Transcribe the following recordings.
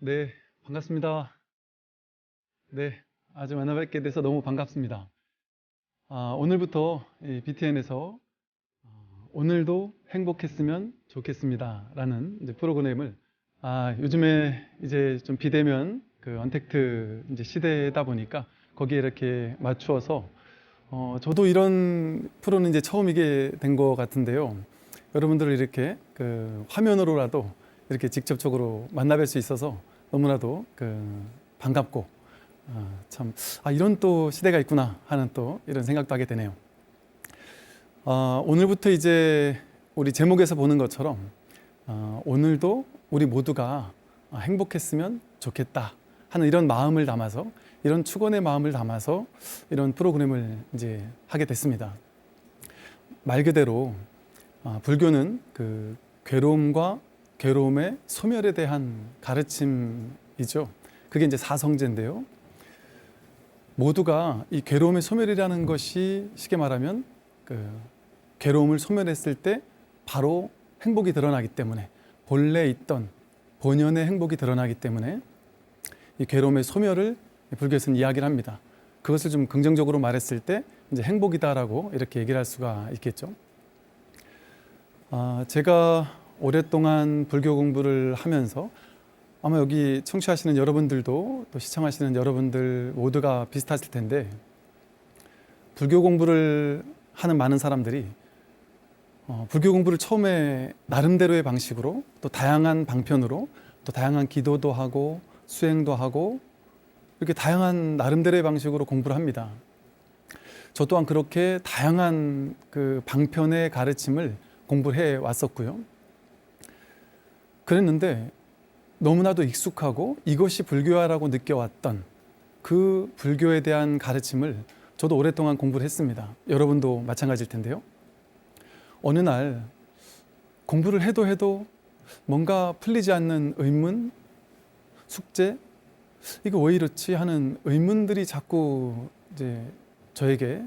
네, 반갑습니다. 네, 아주 만나 뵙게 돼서 너무 반갑습니다. 오늘부터 이 BTN에서 오늘도 행복했으면 좋겠습니다. 라는 이제 프로그램을, 요즘에 이제 좀 비대면 그 언택트 이제 시대다 보니까 거기에 이렇게 맞추어서, 저도 이런 프로는 이제 처음이게 된 것 같은데요. 여러분들을 이렇게 그 화면으로라도 이렇게 직접적으로 만나 뵐 수 있어서 너무나도 반갑고, 이런 또 시대가 있구나 하는 또 이런 생각도 하게 되네요. 오늘부터 이제 우리 제목에서 보는 것처럼, 오늘도 우리 모두가 행복했으면 좋겠다 하는 이런 마음을 담아서, 이런 축원의 마음을 담아서 이런 프로그램을 이제 하게 됐습니다. 말 그대로 불교는 그 괴로움과 괴로움의 소멸에 대한 가르침이죠. 그게 이제 사성제인데요. 모두가 이 괴로움의 소멸이라는 것이 쉽게 말하면 그 괴로움을 소멸했을 때 바로 행복이 드러나기 때문에, 본래 있던 본연의 행복이 드러나기 때문에 이 괴로움의 소멸을 불교에서는 이야기를 합니다. 그것을 좀 긍정적으로 말했을 때 이제 행복이다라고 이렇게 얘기를 할 수가 있겠죠. 제가 오랫동안 불교 공부를 하면서 아마 여기 청취하시는 여러분들도 또 시청하시는 여러분들 모두가 비슷하실 텐데, 불교 공부를 하는 많은 사람들이 불교 공부를 처음에 나름대로의 방식으로, 또 다양한 방편으로, 또 다양한 기도도 하고 수행도 하고 이렇게 다양한 나름대로의 방식으로 공부를 합니다. 저 또한 그렇게 다양한 그 방편의 가르침을 공부를 해 왔었고요. 그랬는데 너무나도 익숙하고 이것이 불교야라고 느껴왔던 그 불교에 대한 가르침을 저도 오랫동안 공부를 했습니다. 여러분도 마찬가지일 텐데요. 어느 날 공부를 해도 뭔가 풀리지 않는 의문, 숙제, 이거 왜 이렇지 하는 의문들이 자꾸 이제 저에게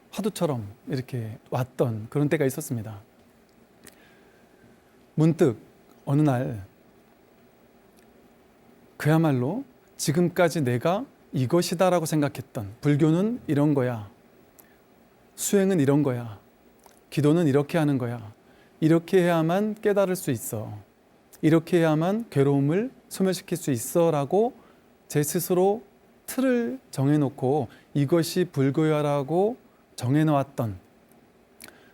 화두처럼 이렇게 왔던 그런 때가 있었습니다. 문득 어느 날 그야말로 지금까지 내가 이것이다라고 생각했던 불교는 이런 거야, 수행은 이런 거야, 기도는 이렇게 하는 거야, 이렇게 해야만 깨달을 수 있어, 이렇게 해야만 괴로움을 소멸시킬 수 있어 라고 제 스스로 틀을 정해놓고 이것이 불교야라고 정해놓았던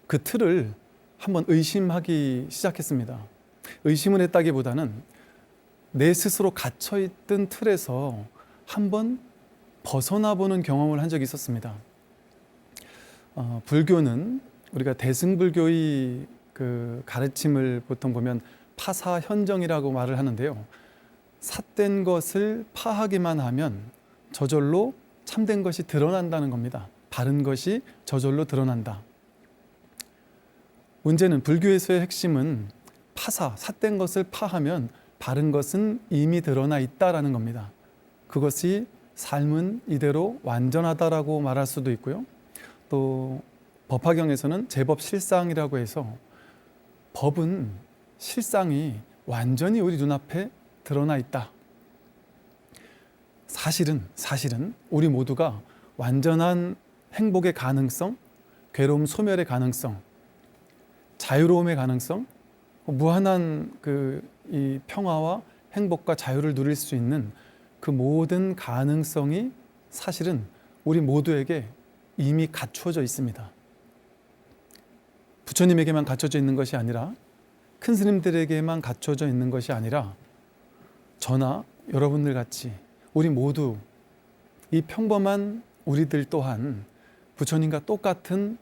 그 틀을 한번 의심하기 시작했습니다. 의심을 했다기보다는 내 스스로 갇혀있던 틀에서 한번 벗어나보는 경험을 한 적이 있었습니다. 불교는 우리가 대승불교의 그 가르침을 보통 보면 파사현정이라고 말을 하는데요. 삿된 것을 파하기만 하면 저절로 참된 것이 드러난다는 겁니다. 바른 것이 저절로 드러난다. 문제는 불교에서의 핵심은 삿된 것을 파하면 바른 것은 이미 드러나 있다라는 겁니다. 그것이 삶은 이대로 완전하다라고 말할 수도 있고요. 또 법화경에서는 제법실상이라고 해서 법은 실상이 완전히 우리 눈앞에 드러나 있다. 사실은 우리 모두가 완전한 행복의 가능성, 괴로움 소멸의 가능성, 자유로움의 가능성, 무한한 이 평화와 행복과 자유를 누릴 수 있는 그 모든 가능성이 사실은 우리 모두에게 이미 갖추어져 있습니다. 부처님에게만 갖춰져 있는 것이 아니라, 큰 스님들에게만 갖춰져 있는 것이 아니라 저나 여러분들 같이 우리 모두, 이 평범한 우리들 또한 부처님과 똑같은,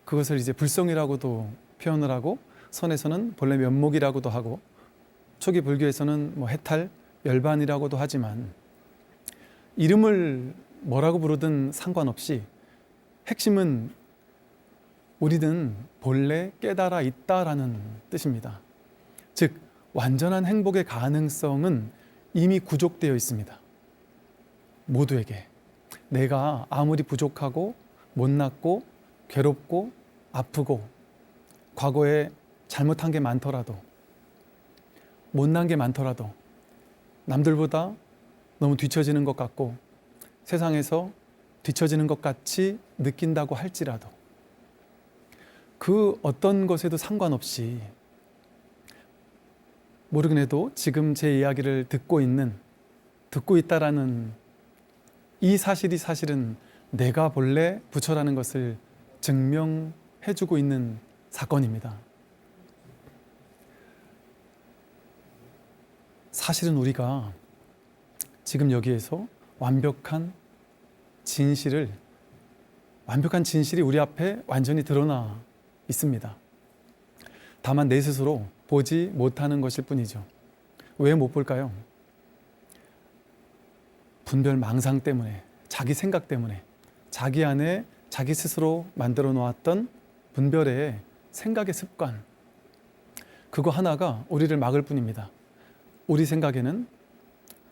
그것을 이제 불성이라고도 표현을 하고, 선에서는 본래 면목이라고도 하고, 초기 불교에서는 해탈, 열반이라고도 하지만, 이름을 뭐라고 부르든 상관없이 핵심은 우리는 본래 깨달아 있다라는 뜻입니다. 즉 완전한 행복의 가능성은 이미 구족되어 있습니다. 모두에게. 내가 아무리 부족하고 못났고 괴롭고 아프고 과거에 잘못한 게 많더라도, 못난 게 많더라도, 남들보다 너무 뒤처지는 것 같고 세상에서 뒤처지는 것 같이 느낀다고 할지라도 그 어떤 것에도 상관없이 모르긴 해도 지금 제 이야기를 듣고 있다라는 이 사실이 사실은 내가 본래 부처라는 것을 증명해주고 있는 사건입니다. 사실은 우리가 지금 여기에서 완벽한 진실이 우리 앞에 완전히 드러나 있습니다. 다만 내 스스로 보지 못하는 것일 뿐이죠. 왜 못 볼까요? 분별 망상 때문에, 자기 생각 때문에, 자기 안에 자기 스스로 만들어 놓았던 분별의 생각의 습관, 그거 하나가 우리를 막을 뿐입니다. 우리 생각에는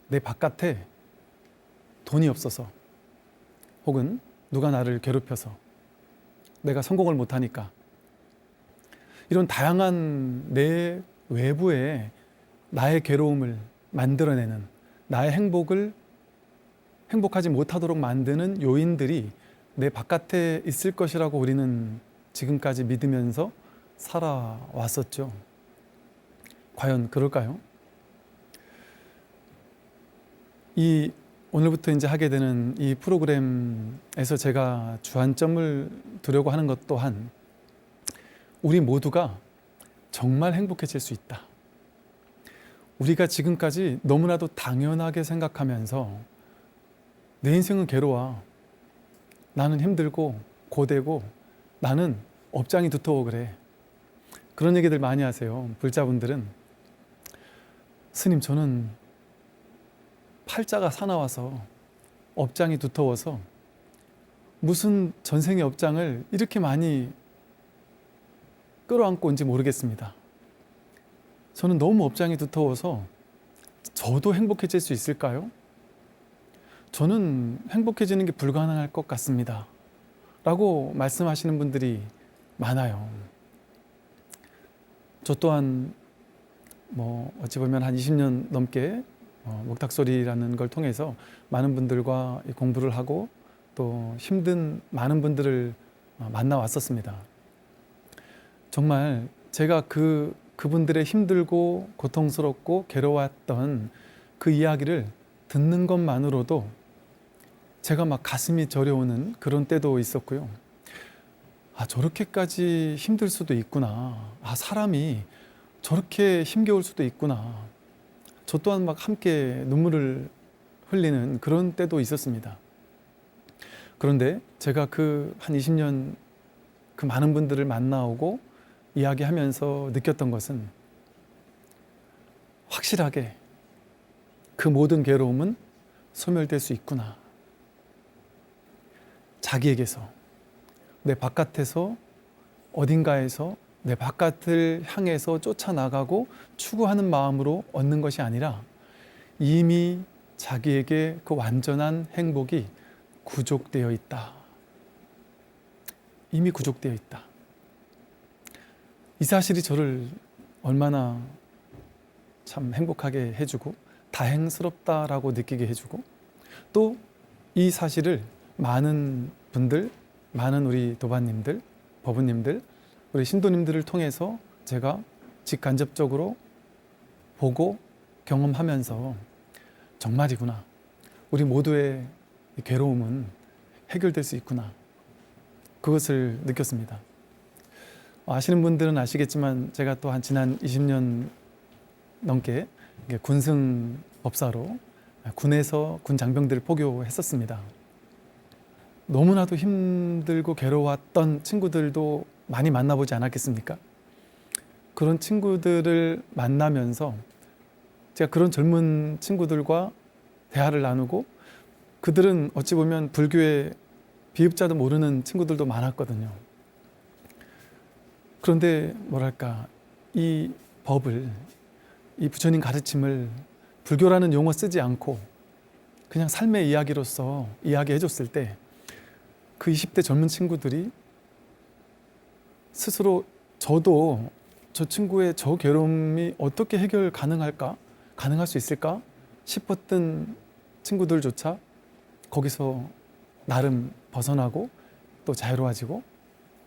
내 바깥에 돈이 없어서, 혹은 누가 나를 괴롭혀서, 내가 성공을 못하니까, 이런 다양한 내 외부에 나의 괴로움을 만들어내는, 나의 행복하지 못하도록 만드는 요인들이 내 바깥에 있을 것이라고 우리는 지금까지 믿으면서 살아왔었죠. 과연 그럴까요? 오늘부터 이제 하게 되는 이 프로그램에서 제가 주안점을 두려고 하는 것 또한 우리 모두가 정말 행복해질 수 있다. 우리가 지금까지 너무나도 당연하게 생각하면서 내 인생은 괴로워, 나는 힘들고 고되고 나는 업장이 두터워 그래, 그런 얘기들 많이 하세요. 불자분들은 스님, 저는 팔자가 사나워서 업장이 두터워서 무슨 전생의 업장을 이렇게 많이 끌어안고 온지 모르겠습니다. 저는 너무 업장이 두터워서 저도 행복해질 수 있을까요? 저는 행복해지는 게 불가능할 것 같습니다 라고 말씀하시는 분들이 많아요. 저 또한 어찌 보면 한 20년 넘게 목탁소리라는 걸 통해서 많은 분들과 공부를 하고 또 힘든 많은 분들을 만나왔었습니다. 정말 제가 그분들의 힘들고 고통스럽고 괴로웠던 그 이야기를 듣는 것만으로도 제가 막 가슴이 저려오는 그런 때도 있었고요. 저렇게까지 힘들 수도 있구나. 사람이 저렇게 힘겨울 수도 있구나. 저 또한 막 함께 눈물을 흘리는 그런 때도 있었습니다. 그런데 제가 한 20년 그 많은 분들을 만나오고 이야기하면서 느꼈던 것은 확실하게 그 모든 괴로움은 소멸될 수 있구나. 자기에게서, 내 바깥에서, 어딘가에서 내 바깥을 향해서 쫓아나가고 추구하는 마음으로 얻는 것이 아니라 이미 자기에게 그 완전한 행복이 구족되어 있다. 이미 구족되어 있다. 이 사실이 저를 얼마나 참 행복하게 해주고 다행스럽다라고 느끼게 해주고, 또 이 사실을 많은 분들, 많은 우리 도반님들, 법우님들, 우리 신도님들을 통해서 제가 직간접적으로 보고 경험하면서 정말이구나, 우리 모두의 괴로움은 해결될 수 있구나, 그것을 느꼈습니다. 아시는 분들은 아시겠지만 제가 또 지난 20년 넘게 군승 법사로 군에서 군 장병들을 포교했었습니다. 너무나도 힘들고 괴로웠던 친구들도 많이 만나보지 않았겠습니까? 그런 친구들을 만나면서 제가 그런 젊은 친구들과 대화를 나누고, 그들은 어찌 보면 불교의 비읍자도 모르는 친구들도 많았거든요. 그런데 이 법을, 이 부처님 가르침을 불교라는 용어 쓰지 않고 그냥 삶의 이야기로서 이야기해 줬을 때 그 20대 젊은 친구들이 스스로 저 친구의 저 괴로움이 어떻게 해결 가능할까? 가능할 수 있을까? 싶었던 친구들조차 거기서 나름 벗어나고 또 자유로워지고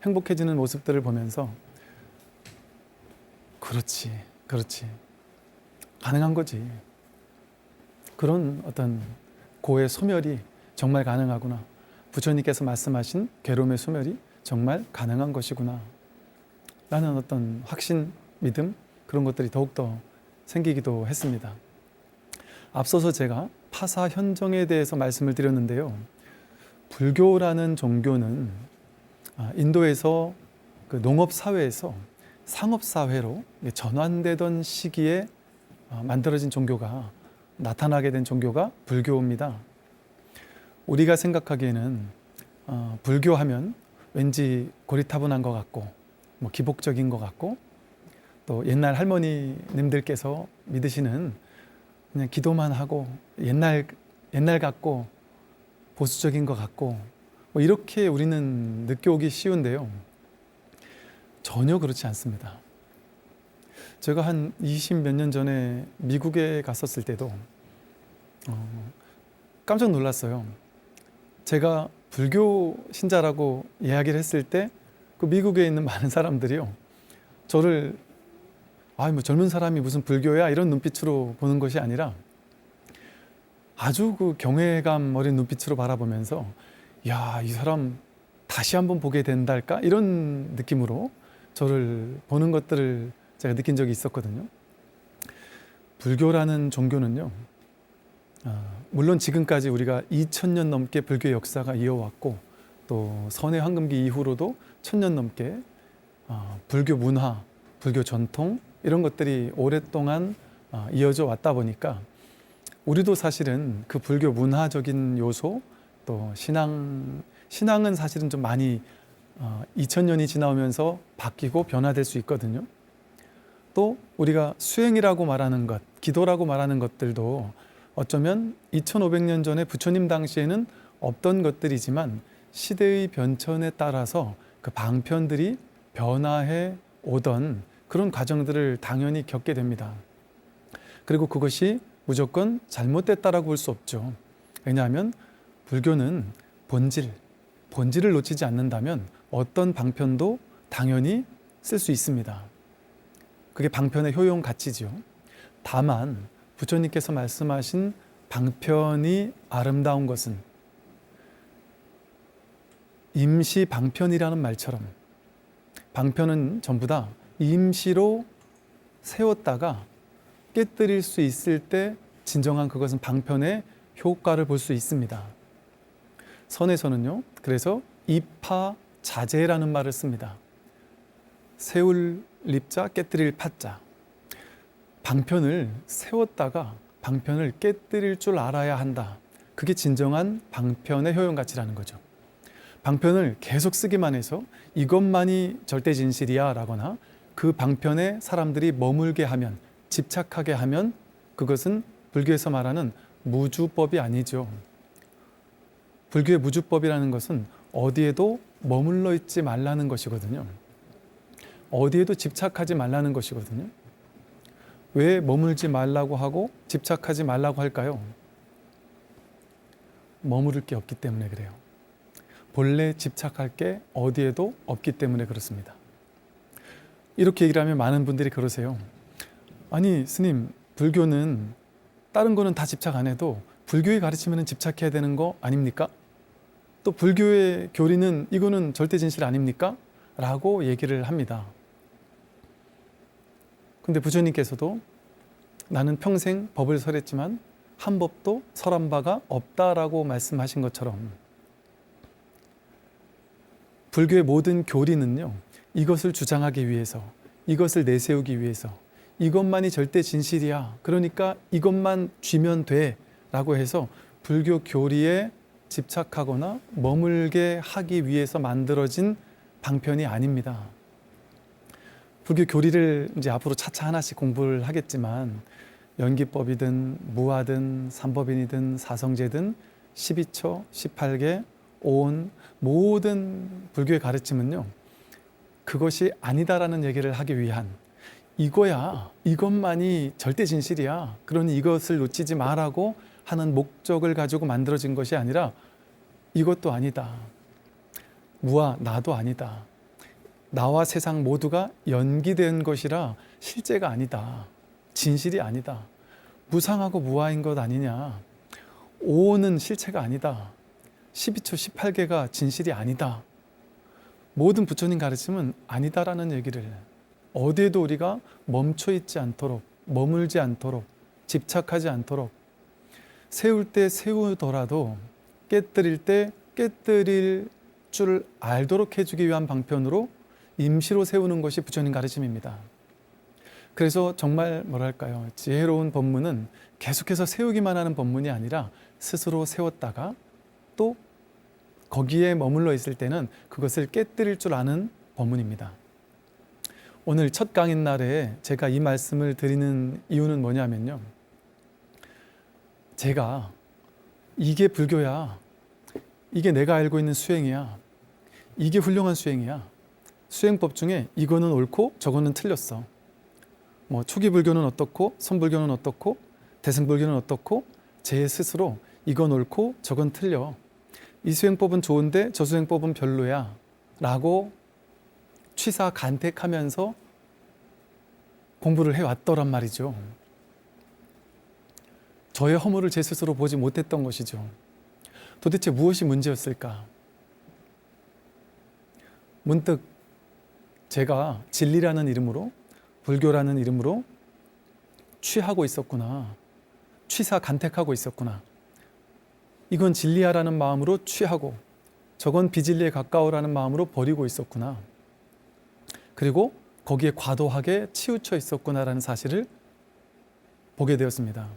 행복해지는 모습들을 보면서 그렇지 가능한 거지. 그런 어떤 고의 소멸이 정말 가능하구나. 부처님께서 말씀하신 괴로움의 소멸이 정말 가능한 것이구나 라는 어떤 확신, 믿음, 그런 것들이 더욱더 생기기도 했습니다. 앞서서 제가 파사현정에 대해서 말씀을 드렸는데요. 불교라는 종교는 인도에서 그 농업사회에서 상업사회로 전환되던 시기에 만들어진 종교가, 나타나게 된 종교가 불교입니다. 우리가 생각하기에는 불교하면 왠지 고리타분한 것 같고 뭐 기복적인 것 같고 또 옛날 할머니님들께서 믿으시는 그냥 기도만 하고 옛날 같고 보수적인 것 같고 뭐 이렇게 우리는 느껴오기 쉬운데요. 전혀 그렇지 않습니다. 제가 한 20 몇 년 전에 미국에 갔었을 때도 깜짝 놀랐어요. 제가 불교 신자라고 이야기를 했을 때 그 미국에 있는 많은 사람들이요, 저를 뭐 젊은 사람이 무슨 불교야 이런 눈빛으로 보는 것이 아니라 아주 그 경외감 어린 눈빛으로 바라보면서 야, 이 사람 다시 한번 보게 된달까 이런 느낌으로 저를 보는 것들을 제가 느낀 적이 있었거든요. 불교라는 종교는요, 물론 지금까지 우리가 2000년 넘게 불교의 역사가 이어왔고 또 선해 황금기 이후로도 1000년 넘게 불교 문화, 불교 전통 이런 것들이 오랫동안 이어져 왔다 보니까 우리도 사실은 그 불교 문화적인 요소 또 신앙은 사실은 좀 많이 2000년이 지나오면서 바뀌고 변화될 수 있거든요. 또 우리가 수행이라고 말하는 것, 기도라고 말하는 것들도 어쩌면 2500년 전에 부처님 당시에는 없던 것들이지만 시대의 변천에 따라서 그 방편들이 변화해 오던 그런 과정들을 당연히 겪게 됩니다. 그리고 그것이 무조건 잘못됐다라고 볼 수 없죠. 왜냐하면 불교는 본질을 놓치지 않는다면 어떤 방편도 당연히 쓸 수 있습니다. 그게 방편의 효용 가치지요. 다만 부처님께서 말씀하신 방편이 아름다운 것은 임시 방편이라는 말처럼 방편은 전부 다 임시로 세웠다가 깨뜨릴 수 있을 때 진정한 그것은 방편의 효과를 볼 수 있습니다. 선에서는요, 그래서 입파자재라는 말을 씁니다. 세울 립자, 깨뜨릴 파자. 방편을 세웠다가 방편을 깨뜨릴 줄 알아야 한다. 그게 진정한 방편의 효용가치라는 거죠. 방편을 계속 쓰기만 해서 이것만이 절대 진실이야 라거나 그 방편에 사람들이 머물게 하면, 집착하게 하면 그것은 불교에서 말하는 무주법이 아니죠. 불교의 무주법이라는 것은 어디에도 머물러 있지 말라는 것이거든요. 어디에도 집착하지 말라는 것이거든요. 왜 머물지 말라고 하고 집착하지 말라고 할까요? 머무를 게 없기 때문에 그래요. 본래 집착할 게 어디에도 없기 때문에 그렇습니다. 이렇게 얘기를 하면 많은 분들이 그러세요. 아니 스님, 불교는 다른 거는 다 집착 안 해도 불교에 가르치면 집착해야 되는 거 아닙니까? 또 불교의 교리는 이거는 절대 진실 아닙니까? 라고 얘기를 합니다. 근데 부처님께서도 나는 평생 법을 설했지만 한 법도 설한 바가 없다라고 말씀하신 것처럼 불교의 모든 교리는요, 이것을 주장하기 위해서, 이것을 내세우기 위해서, 이것만이 절대 진실이야, 그러니까 이것만 쥐면 돼 라고 해서 불교 교리에 집착하거나 머물게 하기 위해서 만들어진 방편이 아닙니다. 불교 교리를 이제 앞으로 차차 하나씩 공부를 하겠지만 연기법이든 무아든 삼법인이든 사성제든 12처, 18개, 오온 모든 불교의 가르침은요, 그것이 아니다라는 얘기를 하기 위한, 이거야, 이것만이 절대 진실이야. 그러니 이것을 놓치지 말라고 하는 목적을 가지고 만들어진 것이 아니라 이것도 아니다. 무와 나도 아니다. 나와 세상 모두가 연기된 것이라 실제가 아니다. 진실이 아니다. 무상하고 무아인 것 아니냐. 오는 실체가 아니다. 12초 18개가 진실이 아니다. 모든 부처님 가르침은 아니다라는 얘기를 어디에도 우리가 멈춰 있지 않도록, 머물지 않도록, 집착하지 않도록, 세울 때 세우더라도 깨뜨릴 때 깨뜨릴 줄 알도록 해주기 위한 방편으로 임시로 세우는 것이 부처님 가르침입니다. 그래서 정말 뭐랄까요, 지혜로운 법문은 계속해서 세우기만 하는 법문이 아니라 스스로 세웠다가 또 거기에 머물러 있을 때는 그것을 깨뜨릴 줄 아는 법문입니다. 오늘 첫 강의 날에 제가 이 말씀을 드리는 이유는 뭐냐면요, 제가 이게 불교야, 이게 내가 알고 있는 수행이야, 이게 훌륭한 수행이야, 수행법 중에 이거는 옳고 저거는 틀렸어, 뭐 초기 불교는 어떻고 선불교는 어떻고 대승불교는 어떻고, 제 스스로 이건 옳고 저건 틀려, 이 수행법은 좋은데 저 수행법은 별로야 라고 취사 간택하면서 공부를 해왔더란 말이죠. 저의 허물을 제 스스로 보지 못했던 것이죠. 도대체 무엇이 문제였을까? 문득 제가 진리라는 이름으로, 불교라는 이름으로 취하고 있었구나, 취사 간택하고 있었구나, 이건 진리야라는 마음으로 취하고 저건 비진리에 가까우라는 마음으로 버리고 있었구나, 그리고 거기에 과도하게 치우쳐 있었구나라는 사실을 보게 되었습니다.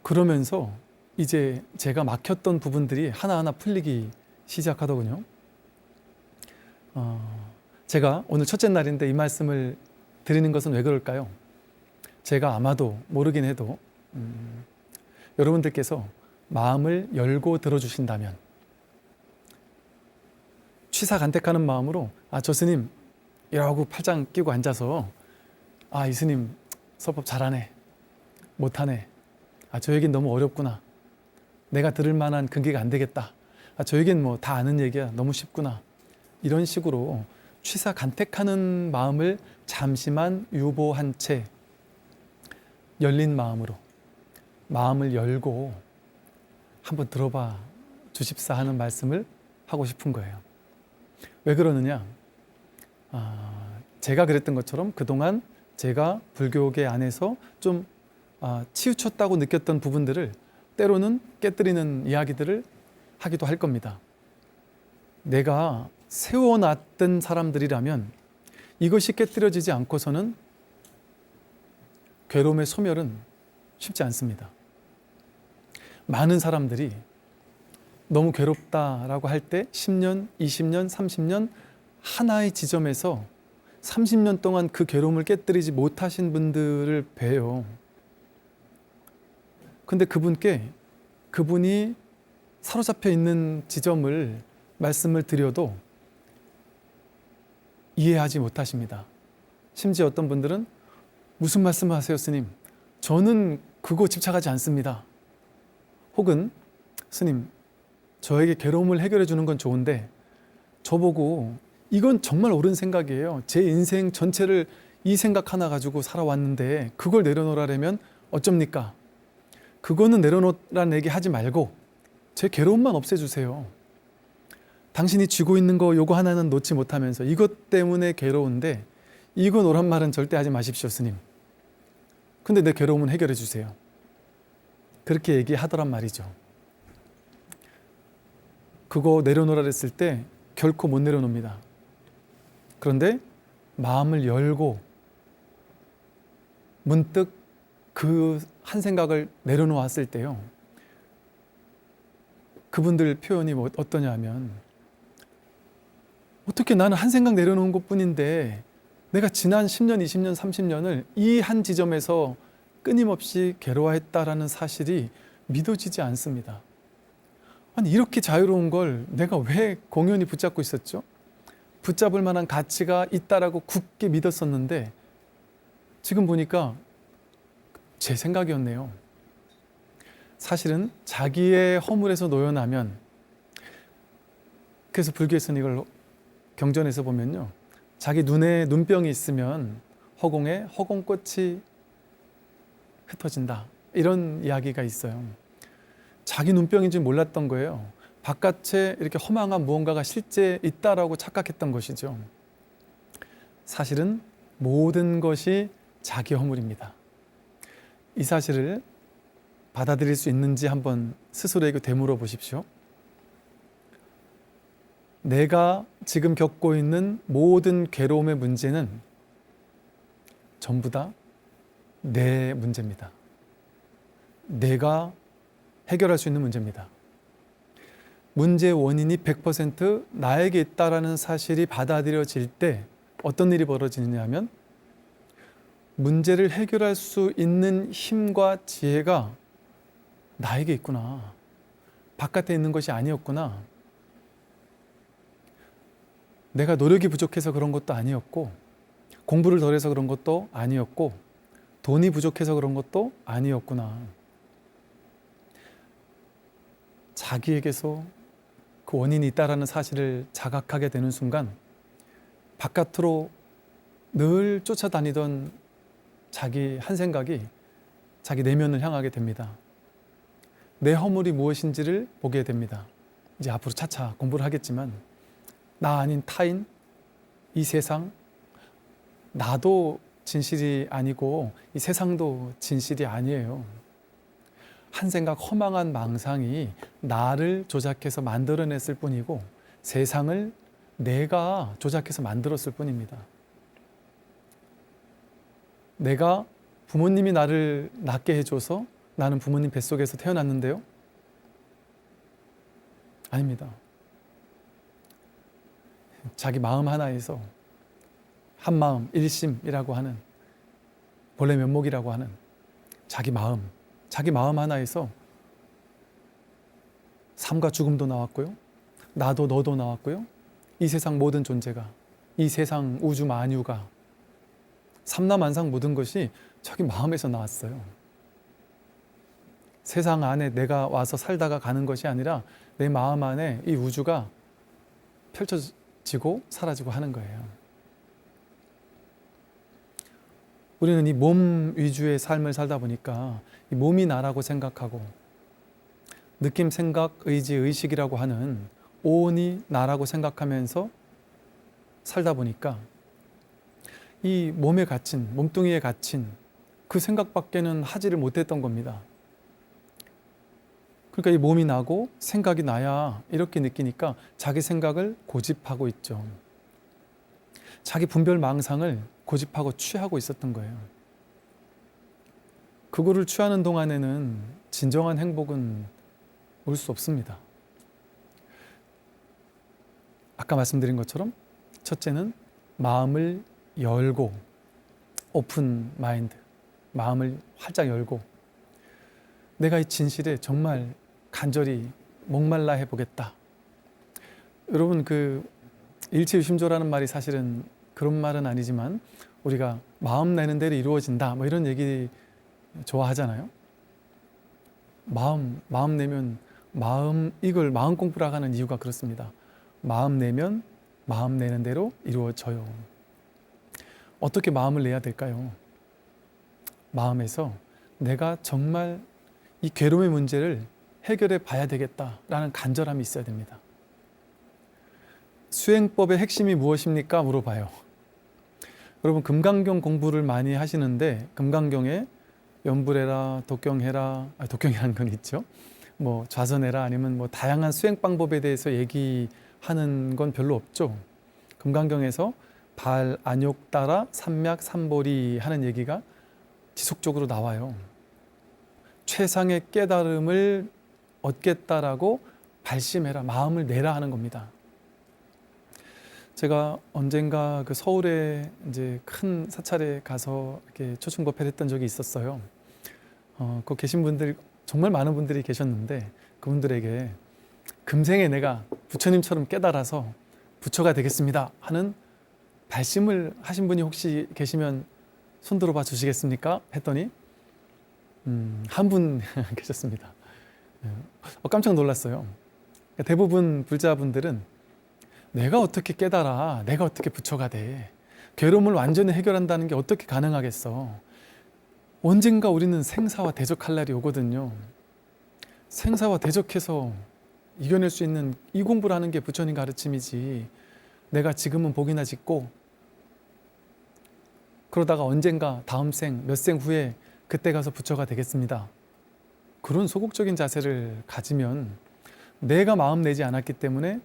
그러면서 이제 제가 막혔던 부분들이 하나하나 풀리기 시작하더군요. 제가 오늘 첫째 날인데 이 말씀을 드리는 것은 왜 그럴까요? 제가 아마도 모르긴 해도 여러분들께서 마음을 열고 들어주신다면, 취사간택하는 마음으로 저 스님 이러고 팔짱 끼고 앉아서 이 스님 설법 잘하네, 못하네, 저 얘기는 너무 어렵구나, 내가 들을 만한 근기가 안 되겠다, 저 얘기는 뭐 다 아는 얘기야, 너무 쉽구나, 이런 식으로 취사간택하는 마음을 잠시만 유보한 채 열린 마음으로 마음을 열고 한번 들어봐 주십사 하는 말씀을 하고 싶은 거예요. 왜 그러느냐? 제가 그랬던 것처럼 그동안 제가 불교계 안에서 좀 치우쳤다고 느꼈던 부분들을 때로는 깨뜨리는 이야기들을 하기도 할 겁니다. 내가 세워놨던 사람들이라면 이것이 깨뜨려지지 않고서는 괴로움의 소멸은 쉽지 않습니다. 많은 사람들이 너무 괴롭다라고 할 때 10년, 20년, 30년 하나의 지점에서 30년 동안 그 괴로움을 깨뜨리지 못하신 분들을 봬요. 근데 그분이 사로잡혀 있는 지점을 말씀을 드려도 이해하지 못하십니다. 심지어 어떤 분들은 무슨 말씀을 하세요, 스님? 저는 그거 집착하지 않습니다. 혹은 스님, 저에게 괴로움을 해결해 주는 건 좋은데 저보고 이건 정말 옳은 생각이에요, 제 인생 전체를 이 생각 하나 가지고 살아왔는데 그걸 내려놓으라면 어쩝니까? 그거는 내려놓으라는 얘기 하지 말고 제 괴로움만 없애주세요. 당신이 쥐고 있는 거 요거 하나는 놓지 못하면서 이것 때문에 괴로운데 이건 옳은 말은 절대 하지 마십시오, 스님. 근데 내 괴로움은 해결해 주세요. 그렇게 얘기하더란 말이죠. 그거 내려놓으라 했을 때 결코 못 내려놓습니다. 그런데 마음을 열고 문득 그 한 생각을 내려놓았을 때요, 그분들 표현이 어떠냐 하면, 어떻게 나는 한 생각 내려놓은 것뿐인데 내가 지난 10년, 20년, 30년을 이 한 지점에서 끊임없이 괴로워했다라는 사실이 믿어지지 않습니다. 아니, 이렇게 자유로운 걸 내가 왜 공연히 붙잡고 있었죠? 붙잡을 만한 가치가 있다라고 굳게 믿었었는데 지금 보니까 제 생각이었네요. 사실은 자기의 허물에서 놓여나면, 그래서 불교에서는 이걸 경전에서 보면요, 자기 눈에 눈병이 있으면 허공에 허공꽃이 흩어진다, 이런 이야기가 있어요. 자기 눈병인지 몰랐던 거예요. 바깥에 이렇게 허망한 무언가가 실제 있다라고 착각했던 것이죠. 사실은 모든 것이 자기 허물입니다. 이 사실을 받아들일 수 있는지 한번 스스로에게 되물어 보십시오. 내가 지금 겪고 있는 모든 괴로움의 문제는 전부 다 내 문제입니다. 내가 해결할 수 있는 문제입니다. 문제의 원인이 100% 나에게 있다라는 사실이 받아들여질 때 어떤 일이 벌어지느냐 하면, 문제를 해결할 수 있는 힘과 지혜가 나에게 있구나. 바깥에 있는 것이 아니었구나. 내가 노력이 부족해서 그런 것도 아니었고, 공부를 덜해서 그런 것도 아니었고, 돈이 부족해서 그런 것도 아니었구나. 자기에게서 그 원인이 있다라는 사실을 자각하게 되는 순간, 바깥으로 늘 쫓아다니던 자기 한 생각이 자기 내면을 향하게 됩니다. 내 허물이 무엇인지를 보게 됩니다. 이제 앞으로 차차 공부를 하겠지만, 나 아닌 타인, 이 세상, 나도 진실이 아니고 이 세상도 진실이 아니에요. 한 생각 허망한 망상이 나를 조작해서 만들어냈을 뿐이고, 세상을 내가 조작해서 만들었을 뿐입니다. 내가 부모님이 나를 낳게 해줘서 나는 부모님 뱃속에서 태어났는데요? 아닙니다. 자기 마음 하나에서, 한마음 일심이라고 하는, 본래 면목이라고 하는 자기 마음 하나에서 삶과 죽음도 나왔고요, 나도 너도 나왔고요, 이 세상 모든 존재가, 이 세상 우주 만유가, 삼라만상 모든 것이 자기 마음에서 나왔어요. 세상 안에 내가 와서 살다가 가는 것이 아니라 내 마음 안에 이 우주가 펼쳐지고 사라지고 하는 거예요. 우리는 이 몸 위주의 삶을 살다 보니까 이 몸이 나라고 생각하고, 느낌, 생각, 의지, 의식이라고 하는 오온이 나라고 생각하면서 살다 보니까 이 몸에 갇힌, 몸뚱이에 갇힌 그 생각밖에는 하지를 못했던 겁니다. 그러니까 이 몸이 나고 생각이 나야 이렇게 느끼니까 자기 생각을 고집하고 있죠. 자기 분별 망상을 고집하고 취하고 있었던 거예요. 그거를 취하는 동안에는 진정한 행복은 올 수 없습니다. 아까 말씀드린 것처럼 첫째는 마음을 열고, 오픈 마인드, 마음을 활짝 열고, 내가 이 진실에 정말 간절히 목말라 해보겠다. 여러분, 그 일체유심조라는 말이 사실은 그런 말은 아니지만, 우리가 마음 내는 대로 이루어진다, 뭐 이런 얘기 좋아하잖아요. 마음 내면, 이걸 마음 공부라고 하는 이유가 그렇습니다. 마음 내면 마음 내는 대로 이루어져요. 어떻게 마음을 내야 될까요? 마음에서 내가 정말 이 괴로움의 문제를 해결해 봐야 되겠다라는 간절함이 있어야 됩니다. 수행법의 핵심이 무엇입니까? 물어봐요. 여러분, 금강경 공부를 많이 하시는데, 금강경에 연불해라, 독경해라, 독경이라는 건 있죠. 뭐 좌선해라, 아니면 뭐 다양한 수행 방법에 대해서 얘기하는 건 별로 없죠. 금강경에서 발, 안욕 따라 삼맥 삼보리 하는 얘기가 지속적으로 나와요. 최상의 깨달음을 얻겠다라고 발심해라, 마음을 내라 하는 겁니다. 제가 언젠가 그 서울에 이제 큰 사찰에 가서 이렇게 초청법회를 했던 적이 있었어요. 그 계신 분들, 정말 많은 분들이 계셨는데, 그분들에게 금생에 내가 부처님처럼 깨달아서 부처가 되겠습니다 하는 발심을 하신 분이 혹시 계시면 손 들어봐 주시겠습니까? 했더니 한 분 계셨습니다. 깜짝 놀랐어요. 대부분 불자분들은 내가 어떻게 깨달아, 내가 어떻게 부처가 돼, 괴로움을 완전히 해결한다는 게 어떻게 가능하겠어, 언젠가 우리는 생사와 대적할 날이 오거든요. 생사와 대적해서 이겨낼 수 있는 이 공부를 하는 게 부처님 가르침이지, 내가 지금은 복이나 짓고 그러다가 언젠가 다음 생, 몇 생 후에 그때 가서 부처가 되겠습니다, 그런 소극적인 자세를 가지면 내가 마음 내지 않았기 때문에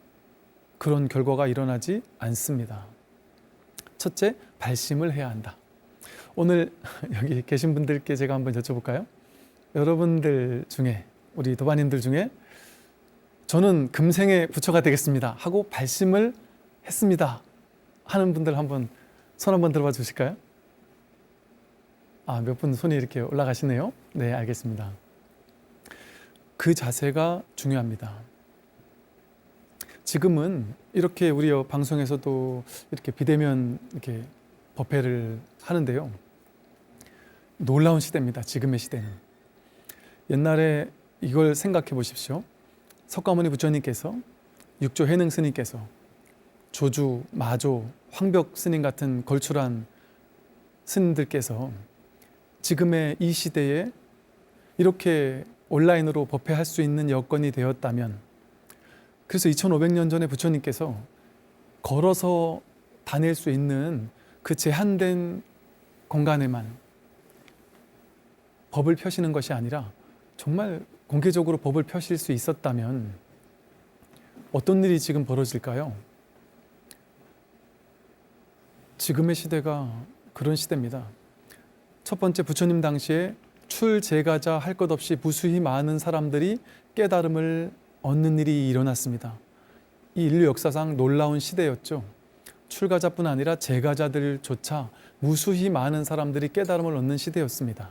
그런 결과가 일어나지 않습니다. 첫째, 발심을 해야 한다. 오늘 여기 계신 분들께 제가 한번 여쭤볼까요? 여러분들 중에, 우리 도반님들 중에 저는 금생에 부처가 되겠습니다 하고 발심을 했습니다 하는 분들 한번 손 한번 들어봐 주실까요? 몇 분 손이 이렇게 올라가시네요. 네, 알겠습니다. 그 자세가 중요합니다. 지금은 이렇게 우리 방송에서도 이렇게 비대면 이렇게 법회를 하는데요. 놀라운 시대입니다. 지금의 시대는. 옛날에 이걸 생각해 보십시오. 석가모니 부처님께서, 육조 해능 스님께서, 조주, 마조, 황벽 스님 같은 걸출한 스님들께서 지금의 이 시대에 이렇게 온라인으로 법회할 수 있는 여건이 되었다면, 그래서 2500년 전에 부처님께서 걸어서 다닐 수 있는 그 제한된 공간에만 법을 펴시는 것이 아니라 정말 공개적으로 법을 펴실 수 있었다면 어떤 일이 지금 벌어질까요? 지금의 시대가 그런 시대입니다. 첫 번째, 부처님 당시에 출제가자 할 것 없이 무수히 많은 사람들이 깨달음을 얻는 일이 일어났습니다. 이 인류 역사상 놀라운 시대였죠. 출가자뿐 아니라 제가자들조차 무수히 많은 사람들이 깨달음을 얻는 시대였습니다.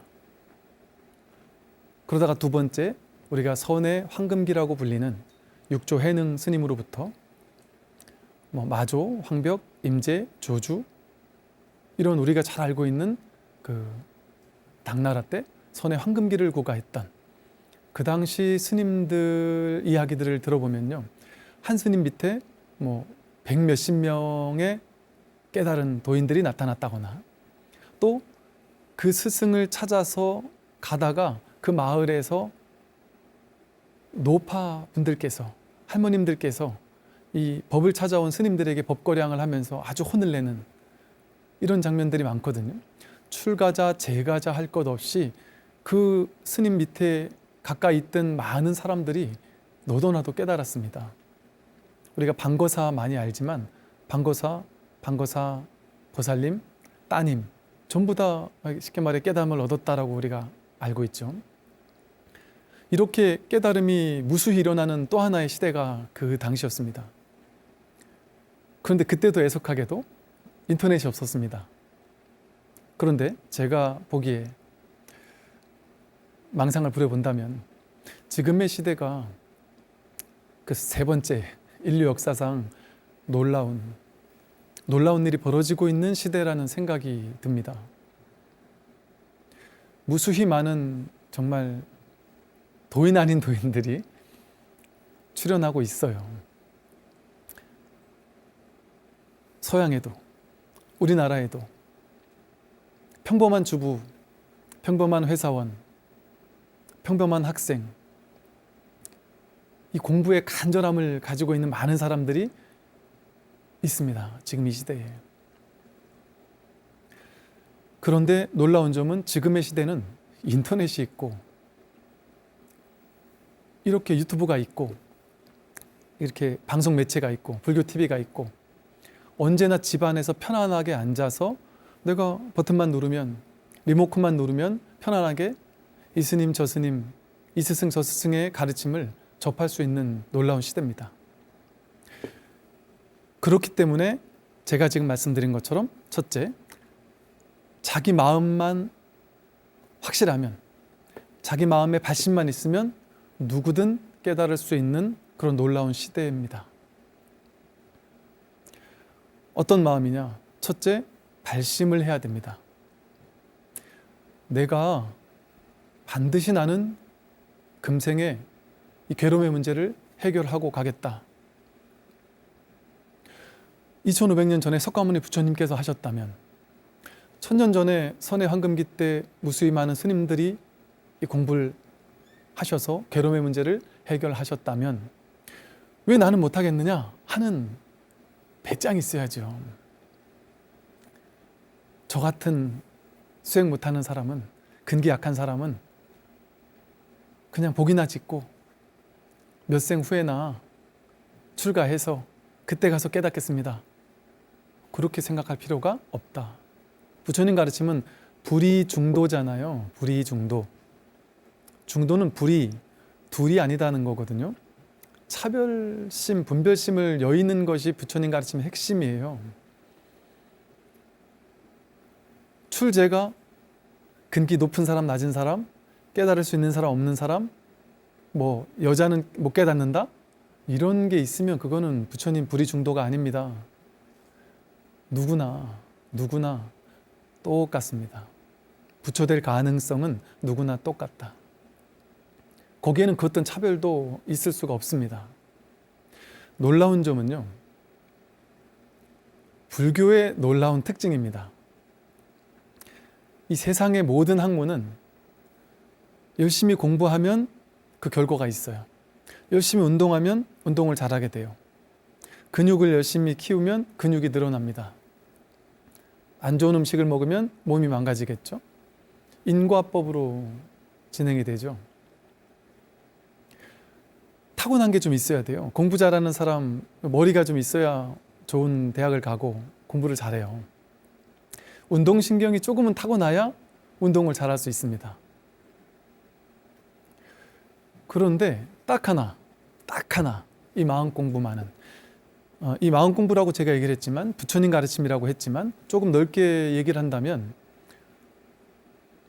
그러다가 두 번째, 우리가 선의 황금기라고 불리는 육조 해능 스님으로부터 마조, 황벽, 임재, 조주, 이런 우리가 잘 알고 있는 그 당나라 때 선의 황금기를 고가했던 그 당시 스님들 이야기들을 들어보면요, 한 스님 밑에 백 몇십 명의 깨달은 도인들이 나타났다거나, 또 그 스승을 찾아서 가다가 그 마을에서 노파 분들께서, 할머님들께서 이 법을 찾아온 스님들에게 법거량을 하면서 아주 혼을 내는 이런 장면들이 많거든요. 출가자, 제가자 할 것 없이 그 스님 밑에 가까이 있던 많은 사람들이 너도나도 깨달았습니다. 우리가 방거사 많이 알지만 방거사, 보살님, 따님 전부 다 쉽게 말해 깨달음을 얻었다라고 우리가 알고 있죠. 이렇게 깨달음이 무수히 일어나는 또 하나의 시대가 그 당시였습니다. 그런데 그때도 애석하게도 인터넷이 없었습니다. 그런데 제가 보기에 망상을 부려본다면 지금의 시대가 그 세 번째, 인류 역사상 놀라운 일이 벌어지고 있는 시대라는 생각이 듭니다. 무수히 많은 정말 도인 아닌 도인들이 출현하고 있어요. 서양에도, 우리나라에도 평범한 주부, 평범한 회사원, 평범한 학생, 이 공부의 간절함을 가지고 있는 많은 사람들이 있습니다. 지금 이 시대에. 그런데 놀라운 점은 지금의 시대는 인터넷이 있고, 이렇게 유튜브가 있고, 이렇게 방송 매체가 있고, 불교 TV가 있고, 언제나 집안에서 편안하게 앉아서 내가 버튼만 누르면, 리모컨만 누르면 편안하게 이 스님 저 스님, 이 스승 저 스승의 가르침을 접할 수 있는 놀라운 시대입니다. 그렇기 때문에 제가 지금 말씀드린 것처럼 첫째, 자기 마음만 확실하면, 자기 마음에 발심만 있으면 누구든 깨달을 수 있는 그런 놀라운 시대입니다. 어떤 마음이냐? 첫째, 발심을 해야 됩니다. 내가 반드시 나는 금생에 이 괴로움의 문제를 해결하고 가겠다. 2500년 전에 석가모니 부처님께서 하셨다면, 1000년 전에 선의 황금기 때 무수히 많은 스님들이 이 공부를 하셔서 괴로움의 문제를 해결하셨다면 왜 나는 못하겠느냐 하는 배짱이 있어야죠. 저 같은 수행 못하는 사람은, 근기 약한 사람은 그냥 복이나 짓고 몇 생 후에나 출가해서 그때 가서 깨닫겠습니다. 그렇게 생각할 필요가 없다. 부처님 가르침은 불이중도잖아요. 불이중도. 중도는 불이, 둘이 아니다는 거거든요. 차별심, 분별심을 여의는 것이 부처님 가르침의 핵심이에요. 출제가 근기 높은 사람, 낮은 사람, 깨달을 수 있는 사람, 없는 사람, 뭐 여자는 못 깨닫는다? 이런 게 있으면 그거는 부처님 불이중도가 아닙니다. 누구나 똑같습니다. 부처될 가능성은 누구나 똑같다. 거기에는 그 어떤 차별도 있을 수가 없습니다. 놀라운 점은요, 불교의 놀라운 특징입니다. 이 세상의 모든 학문은 열심히 공부하면 그 결과가 있어요. 열심히 운동하면 운동을 잘하게 돼요. 근육을 열심히 키우면 근육이 늘어납니다. 안 좋은 음식을 먹으면 몸이 망가지겠죠. 인과법으로 진행이 되죠. 타고난 게 좀 있어야 돼요. 공부 잘하는 사람 머리가 좀 있어야 좋은 대학을 가고 공부를 잘해요. 운동신경이 조금은 타고나야 운동을 잘할 수 있습니다. 그런데 딱 하나 이 마음 공부만은, 이 마음 공부라고 제가 얘기를 했지만 부처님 가르침이라고 했지만 조금 넓게 얘기를 한다면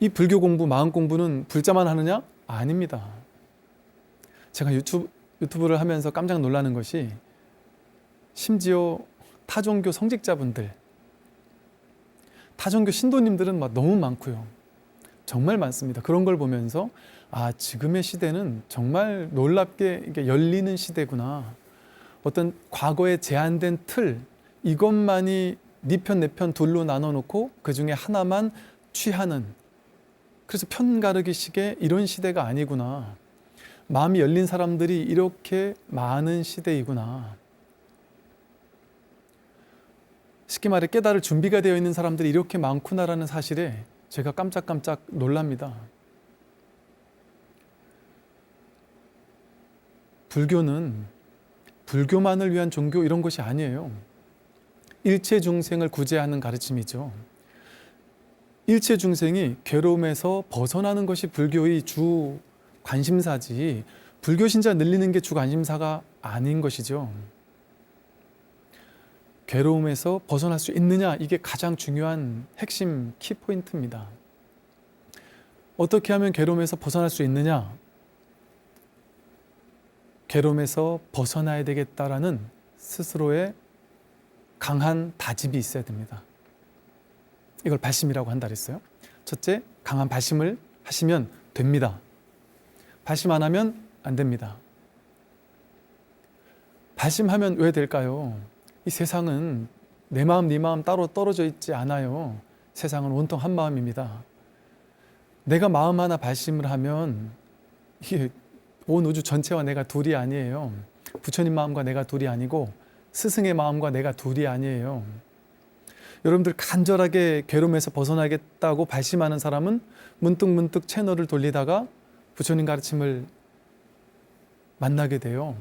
이 불교 공부, 마음 공부는 불자만 하느냐? 아닙니다. 제가 유튜브를 하면서 깜짝 놀라는 것이 심지어 타종교 성직자분들, 타종교 신도님들은 막 너무 많고요. 정말 많습니다. 그런 걸 보면서 지금의 시대는 정말 놀랍게 이게 열리는 시대구나. 어떤 과거에 제한된 틀, 이것만이 네 편 내 편 둘로 나눠놓고 그 중에 하나만 취하는, 그래서 편가르기식의 이런 시대가 아니구나. 마음이 열린 사람들이 이렇게 많은 시대이구나. 쉽게 말해 깨달을 준비가 되어 있는 사람들이 이렇게 많구나라는 사실에 제가 깜짝깜짝 놀랍니다. 불교는 불교만을 위한 종교 이런 것이 아니에요. 일체 중생을 구제하는 가르침이죠. 일체 중생이 괴로움에서 벗어나는 것이 불교의 주 관심사지, 불교 신자 늘리는 게 주 관심사가 아닌 것이죠. 괴로움에서 벗어날 수 있느냐, 이게 가장 중요한 핵심 키포인트입니다. 어떻게 하면 괴로움에서 벗어날 수 있느냐? 괴로움에서 벗어나야 되겠다라는 스스로의 강한 다짐이 있어야 됩니다. 이걸 발심이라고 한다 그랬어요. 첫째, 강한 발심을 하시면 됩니다. 발심 안 하면 안 됩니다. 발심하면 왜 될까요? 이 세상은 내 마음, 네 마음 따로 떨어져 있지 않아요. 세상은 온통 한 마음입니다. 내가 마음 하나 발심을 하면 이게 온 우주 전체와 내가 둘이 아니에요. 부처님 마음과 내가 둘이 아니고 스승의 마음과 내가 둘이 아니에요. 여러분들 간절하게 괴로움에서 벗어나겠다고 발심하는 사람은 문득문득 채널을 돌리다가 부처님 가르침을 만나게 돼요.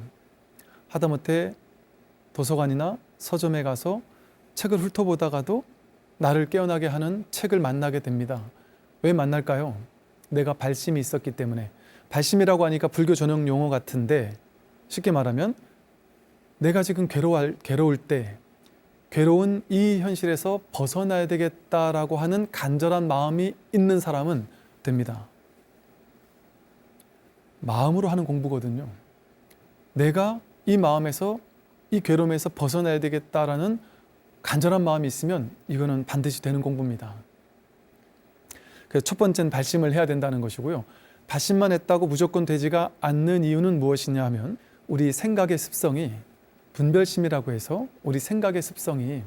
하다못해 도서관이나 서점에 가서 책을 훑어보다가도 나를 깨어나게 하는 책을 만나게 됩니다. 왜 만날까요? 내가 발심이 있었기 때문에. 발심이라고 하니까 불교 전용 용어 같은데 쉽게 말하면 내가 지금 괴로울 때 괴로운 이 현실에서 벗어나야 되겠다라고 하는 간절한 마음이 있는 사람은 됩니다. 마음으로 하는 공부거든요. 내가 이 마음에서 이 괴로움에서 벗어나야 되겠다라는 간절한 마음이 있으면 이거는 반드시 되는 공부입니다. 그래서 첫 번째는 발심을 해야 된다는 것이고요. 발심만 했다고 무조건 되지가 않는 이유는 무엇이냐 하면 우리 생각의 습성이, 분별심이라고 해서 우리 생각의 습성이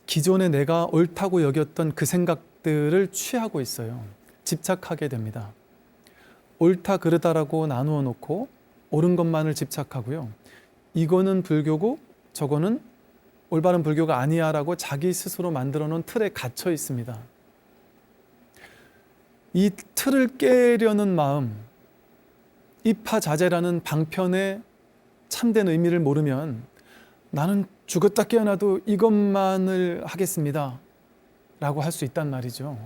기존에 내가 옳다고 여겼던 그 생각들을 취하고 있어요. 집착하게 됩니다. 옳다 그르다라고 나누어 놓고 옳은 것만을 집착하고요. 이거는 불교고 저거는 올바른 불교가 아니야 라고 자기 스스로 만들어 놓은 틀에 갇혀 있습니다. 이 틀을 깨려는 마음, 이파자재라는 방편의 참된 의미를 모르면 나는 죽었다 깨어나도 이것만을 하겠습니다 라고 할 수 있단 말이죠.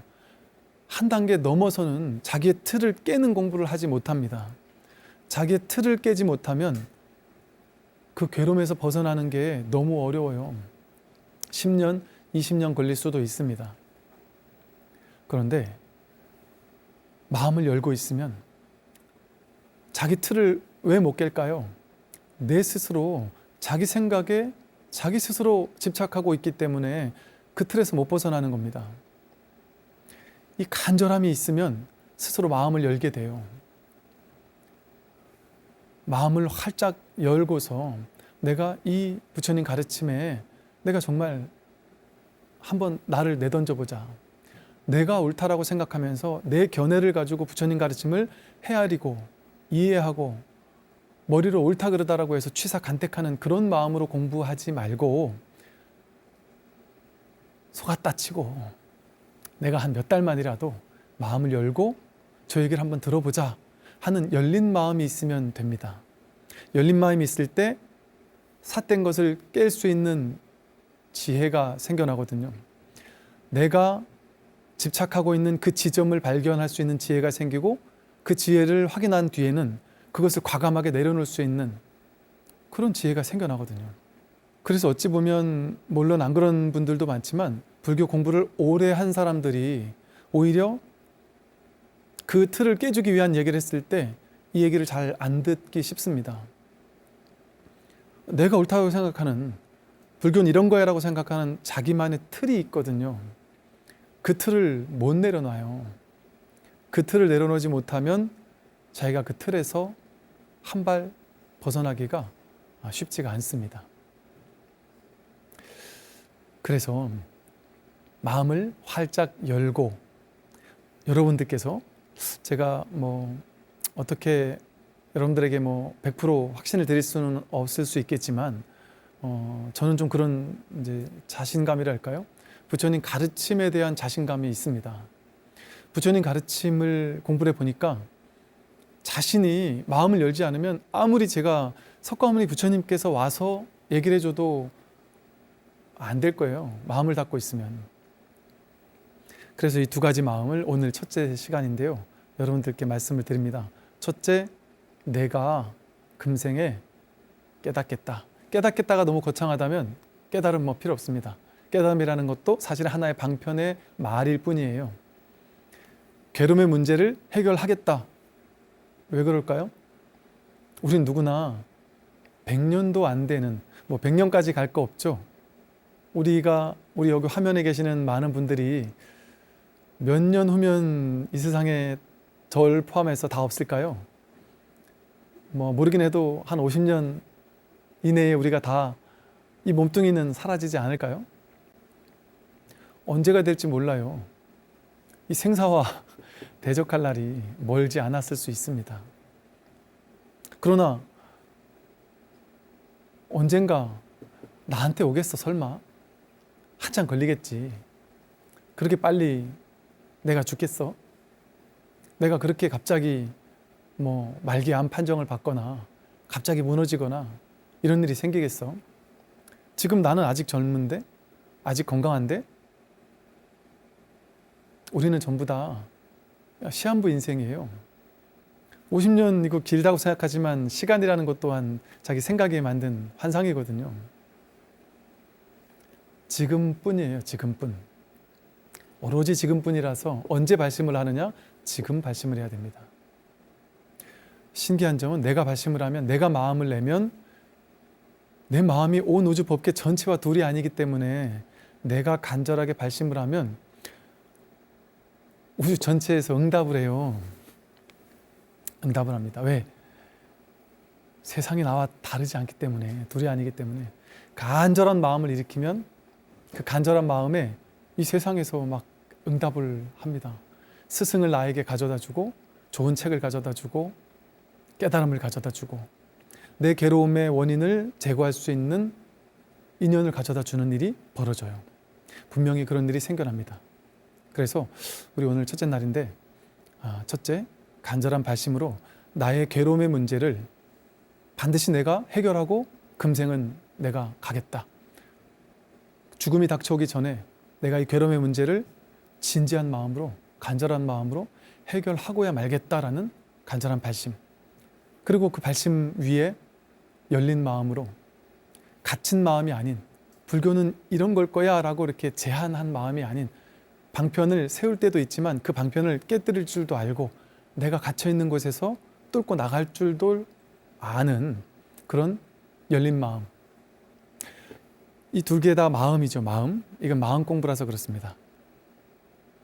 한 단계 넘어서는 자기의 틀을 깨는 공부를 하지 못합니다. 자기의 틀을 깨지 못하면 그 괴로움에서 벗어나는 게 너무 어려워요. 10년, 20년 걸릴 수도 있습니다. 그런데 마음을 열고 있으면 자기 틀을 왜 못 깰까요? 내 스스로 자기 생각에 자기 스스로 집착하고 있기 때문에 그 틀에서 못 벗어나는 겁니다. 이 간절함이 있으면 스스로 마음을 열게 돼요. 마음을 활짝 열고서 내가 이 부처님 가르침에 내가 정말 한번 나를 내던져보자. 내가 옳다라고 생각하면서 내 견해를 가지고 부처님 가르침을 헤아리고 이해하고 머리로 옳다 그러다라고 해서 취사간택하는 그런 마음으로 공부하지 말고 속았다 치고 내가 한 몇 달만이라도 마음을 열고 저 얘기를 한번 들어보자 하는 열린 마음이 있으면 됩니다. 열린 마음이 있을 때 삿된 것을 깰 수 있는 지혜가 생겨나거든요. 내가 집착하고 있는 그 지점을 발견할 수 있는 지혜가 생기고 그 지혜를 확인한 뒤에는 그것을 과감하게 내려놓을 수 있는 그런 지혜가 생겨나거든요. 그래서 어찌 보면 물론 안 그런 분들도 많지만 불교 공부를 오래 한 사람들이 오히려 그 틀을 깨주기 위한 얘기를 했을 때 이 얘기를 잘 안 듣기 쉽습니다. 내가 옳다고 생각하는, 불교는 이런 거야 라고 생각하는 자기만의 틀이 있거든요. 그 틀을 못 내려놔요. 그 틀을 내려놓지 못하면 자기가 그 틀에서 한 발 벗어나기가 쉽지가 않습니다. 그래서 마음을 활짝 열고, 여러분들께서 제가 어떻게 여러분들에게 100% 확신을 드릴 수는 없을 수 있겠지만 저는 좀 그런 이제 자신감이랄까요? 부처님 가르침에 대한 자신감이 있습니다. 부처님 가르침을 공부를 해보니까 자신이 마음을 열지 않으면 아무리 제가 석가모니 부처님께서 와서 얘기를 해줘도 안 될 거예요. 마음을 닫고 있으면. 그래서 이 두 가지 마음을 오늘 첫째 시간인데요. 여러분들께 말씀을 드립니다. 첫째, 내가 금생에 깨닫겠다. 깨닫겠다가 너무 거창하다면 깨달음 필요 없습니다. 깨달음이라는 것도 사실 하나의 방편의 말일 뿐이에요. 괴로움의 문제를 해결하겠다. 왜 그럴까요? 우린 누구나 100년도 안 되는, 100년까지 갈 거 없죠. 우리 여기 화면에 계시는 많은 분들이 몇 년 후면 이 세상에 절 포함해서 다 없을까요? 모르긴 해도 한 50년 이내에 우리가 다 이 몸뚱이는 사라지지 않을까요? 언제가 될지 몰라요. 이 생사와 대적할 날이 멀지 않았을 수 있습니다. 그러나 언젠가 나한테 오겠어, 설마? 한참 걸리겠지. 그렇게 빨리 내가 죽겠어? 내가 그렇게 갑자기 말기 암 판정을 받거나 갑자기 무너지거나 이런 일이 생기겠어? 지금 나는 아직 젊은데? 아직 건강한데? 우리는 전부 다 시한부 인생이에요. 50년 이거 길다고 생각하지만 시간이라는 것 또한 자기 생각에 만든 환상이거든요. 지금뿐이에요. 지금뿐. 오로지 지금뿐이라서 언제 발심을 하느냐? 지금 발심을 해야 됩니다. 신기한 점은 내가 발심을 하면, 내가 마음을 내면 내 마음이 온 우주 법계 전체와 둘이 아니기 때문에 내가 간절하게 발심을 하면 우주 전체에서 응답을 해요. 응답을 합니다. 왜? 세상이 나와 다르지 않기 때문에, 둘이 아니기 때문에. 간절한 마음을 일으키면 그 간절한 마음에 이 세상에서 막 응답을 합니다. 스승을 나에게 가져다 주고, 좋은 책을 가져다 주고, 깨달음을 가져다 주고, 내 괴로움의 원인을 제거할 수 있는 인연을 가져다 주는 일이 벌어져요. 분명히 그런 일이 생겨납니다. 그래서 우리 오늘 첫째 날인데, 첫째, 간절한 발심으로 나의 괴로움의 문제를 반드시 내가 해결하고 금생은 내가 가겠다. 죽음이 닥쳐오기 전에 내가 이 괴로움의 문제를 진지한 마음으로, 간절한 마음으로 해결하고야 말겠다라는 간절한 발심. 그리고 그 발심 위에 열린 마음으로, 갇힌 마음이 아닌, 불교는 이런 걸 거야 라고 이렇게 제한한 마음이 아닌, 방편을 세울 때도 있지만 그 방편을 깨뜨릴 줄도 알고 내가 갇혀있는 곳에서 뚫고 나갈 줄도 아는 그런 열린 마음. 이 두 개 다 마음이죠. 마음. 이건 마음 공부라서 그렇습니다.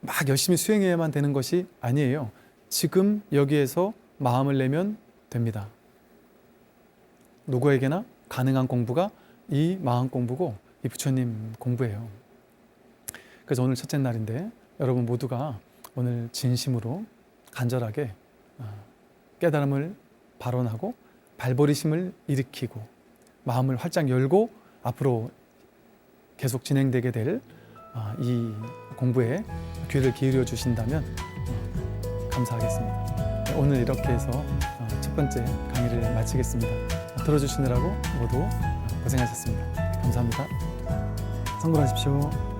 막 열심히 수행해야만 되는 것이 아니에요. 지금 여기에서 마음을 내면 됩니다. 누구에게나 가능한 공부가 이 마음 공부고 이 부처님 공부예요. 그래서 오늘 첫째 날인데 여러분 모두가 오늘 진심으로 간절하게 깨달음을 발언하고 발버리심을 일으키고 마음을 활짝 열고 앞으로 계속 진행되게 될 이 공부에 귀를 기울여 주신다면 감사하겠습니다. 오늘 이렇게 해서 첫 번째 강의를 마치겠습니다. 들어주시느라고 모두 고생하셨습니다. 감사합니다. 성불하십시오.